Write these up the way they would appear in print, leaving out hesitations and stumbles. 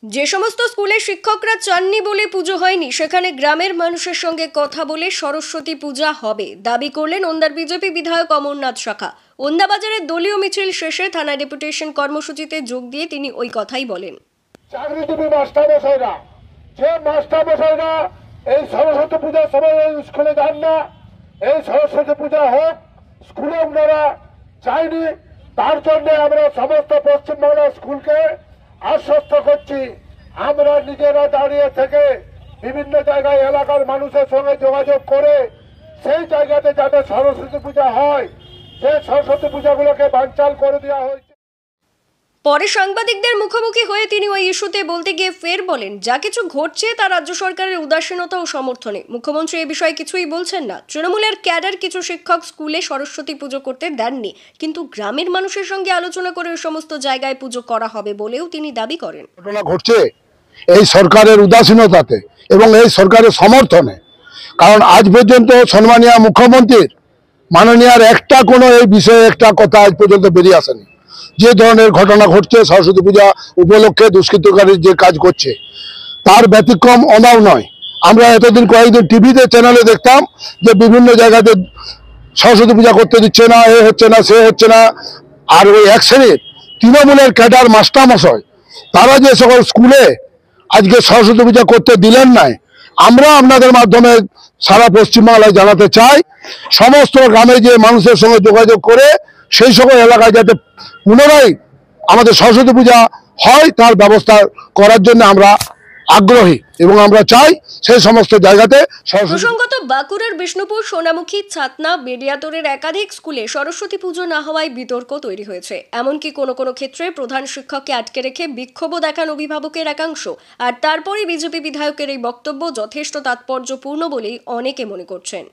যে সমস্ত স্কুলে শিক্ষকরা চাননি বলে পুজো হয়নি সেখানে গ্রামের মানুষের সঙ্গে কথা বলে সরস্বতী পূজা হবে দাবি করলেন ওন্দার বিজেপি বিধায়ক অমরনাথ শাখা। ওন্দা বাজারের দলীয় মিছিল শেষে থানা ডেপুটেশন কর্মসূচিতে যোগ দিয়ে তিনি ওই কথাই বলেন। চাকরিজীবী মাস্টারমশাইরা যে মাস্টারমশাইরা এই সরস্বতী পূজার সময় স্কুলে যান না, এই সরস্বতী পূজা হোক স্কুলে ওনারা চাইনি, তার জন্য আমরা সমস্ত পশ্চিমবাংলার স্কুলকে আশ্বস্ত করছি আমরা নিজেরা দাঁড়িয়ে থেকে বিভিন্ন জায়গায় এলাকার মানুষের সঙ্গে যোগাযোগ করে সেই জায়গাতে যাতে সরস্বতী পূজা হয় সেই সরস্বতী পূজাগুলোকে বানচাল করে দেওয়া হয়েছে। পরে সাংবাদিকদের মুখোমুখি হয়ে তিনি ওই ইস্যুতে বলতে গিয়ে ফের বলেন, যা কিছু ঘটছে তা রাজ্য সরকারের উদাসীনতা ও সমর্থনে। মুখ্যমন্ত্রী এ বিষয়ে কিছুই বলছেন না। তৃণমূলের ক্যাডার কিছু শিক্ষক স্কুলে সরস্বতী পুজো করতে দেননি, কিন্তু গ্রামের মানুষের সঙ্গে আলোচনা করে ওই সমস্ত জায়গায় পুজো করা হবে বলেও তিনি দাবি করেন। ঘটনা ঘটছে এই সরকারের উদাসীনতাতে এবং এই সরকারের সমর্থনে। কারণ আজ পর্যন্ত সম্মানীয় মুখ্যমন্ত্রীর মাননীয়ার একটা কোনো এই বিষয়ে একটা কথা আজ পর্যন্ত বেরিয়ে আসেনি। যে ধরনের ঘটনা ঘটছে সরস্বতী পূজা উপলক্ষে দুষ্কৃতকারী যে কাজ করছে তার ব্যতিক্রম অনাও নয়। আমরা এতদিন কয়েকদিন টিভিতে চ্যানেলে দেখতাম যে বিভিন্ন জায়গাতে সরস্বতী পূজা করতে দিচ্ছে না, এ হচ্ছে না, সে হচ্ছে না। আর ওই এক শ্রেণীর তৃণমূলের ক্যাডার মাস্টারমশাই তারা যে সকল স্কুলে আজকে সরস্বতী পূজা করতে দিলেন নাই, আমরা আপনাদের মাধ্যমে সারা পশ্চিমবাংলায় জানাতে চাই সমস্ত গ্রামে যে মানুষের সঙ্গে যোগাযোগ করে সেই সকল এলাকায় যাতে পুনরায় আমাদের সরস্বতী পূজা হয় তার ব্যবস্থা করার জন্য আমরা আগ্রহী এবং আমরা চাই সেই সমস্ত জায়গাতে। প্রসঙ্গত বাঁকুড়ার বিষ্ণুপুর, সোনামুখী, ছাতনা, বেডিয়াতোরের একাধিক স্কুলে সরস্বতী পুজো না হওয়ায় বিতর্ক তৈরি হয়েছে। এমনকি কোনো কোনো ক্ষেত্রে প্রধান শিক্ষককে আটকে রেখে বিক্ষোভও দেখান অভিভাবকের একাংশ। আর তারপরে বিজেপি বিধায়কের এই বক্তব্য যথেষ্ট তাৎপর্যপূর্ণ বলেই অনেকে মনে করছেন।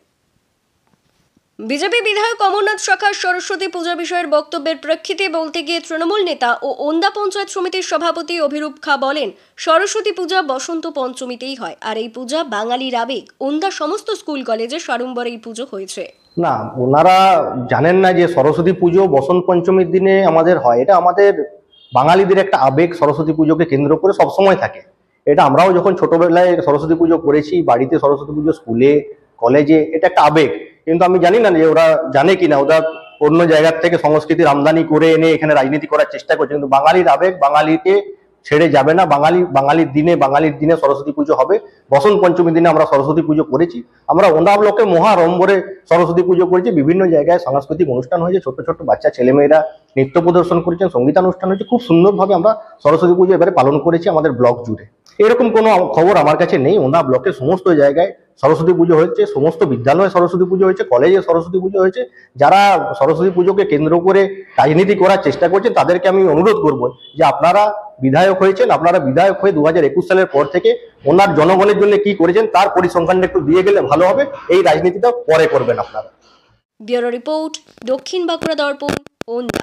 বিজেপি বিধায়ক অমরনাথ শাখার সরস্বতী পূজা বিষয়ের বক্তব্যের প্রেক্ষিতে বলতে গিয়ে তৃণমূল নেতা ও ওন্দা পঞ্চায়েত সমিতির সভাপতি অভিরূপ খা বলেন, সরস্বতী পূজা বসন্ত পঞ্চমীতেই হয়, আর এই পূজা বাঙালির আবেগ। ওন্দা সমস্ত স্কুল কলেজে সাড়ম্বরে এই পুজো হয়েছে। না, ওনারা জানেন না যে সরস্বতী পুজো বসন্ত পঞ্চমীর দিনে আমাদের হয়। এটা আমাদের বাঙালিদের একটা আবেগ, সরস্বতী পুজোকে কেন্দ্র করে সবসময় থাকে। এটা আমরাও যখন ছোটবেলায় সরস্বতী পুজো করেছি, বাড়িতে সরস্বতী পুজো, স্কুলে, কলেজে, এটা একটা আবেগ। কিন্তু আমি জানি না যে ওরা জানে কিনা, ওরা অন্য জায়গার থেকে সংস্কৃতির আমদানি করে এনে এখানে রাজনীতি করার চেষ্টা করছে। কিন্তু বাঙালির আবেগ বাঙালিকে ছেড়ে যাবে না। বাঙালির দিনে সরস্বতী পুজো হবে। বসন্ত পঞ্চমীর দিনে আমরা সরস্বতী পুজো করেছি। আমরা ওন্দা ব্লকে মহারম্বরে সরস্বতী পুজো করেছি। বিভিন্ন জায়গায় সাংস্কৃতিক অনুষ্ঠান হয়েছে, ছোট ছোট বাচ্চা ছেলেমেয়েরা নৃত্য প্রদর্শন করেছেন, সঙ্গীতানুষ্ঠান হয়েছে। খুব সুন্দরভাবে আমরা সরস্বতী পুজো এবারে পালন করেছি আমাদের ব্লক জুড়ে। এরকম কোনো খবর আমার কাছে নেই। ওন্দা ব্লকের সমস্ত জায়গায় সরস্বতী পুজো হয়েছে, সমস্ত বিদ্যালয়ে সরস্বতী পুজো হয়েছে, কলেজে সরস্বতী পুজো হয়েছে। যারা সরস্বতী পুজোকে কেন্দ্র করে রাজনীতি করার চেষ্টা করছেন তাদেরকে আমি অনুরোধ করব যে আপনারা বিধায়ক হয়েছেন, আপনারা বিধায়ক হয়ে 2021 সালের পর থেকে ওনার জনগণের জন্য কি করেছেন তার পরিসংখ্যানটা একটু দিয়ে গেলে ভালো হবে। এই রাজনীতিটা পরে করবেন আপনারা। ব্যুরো রিপোর্ট, দক্ষিণ বাঁকুড়া দর্পণ, ওন্দা।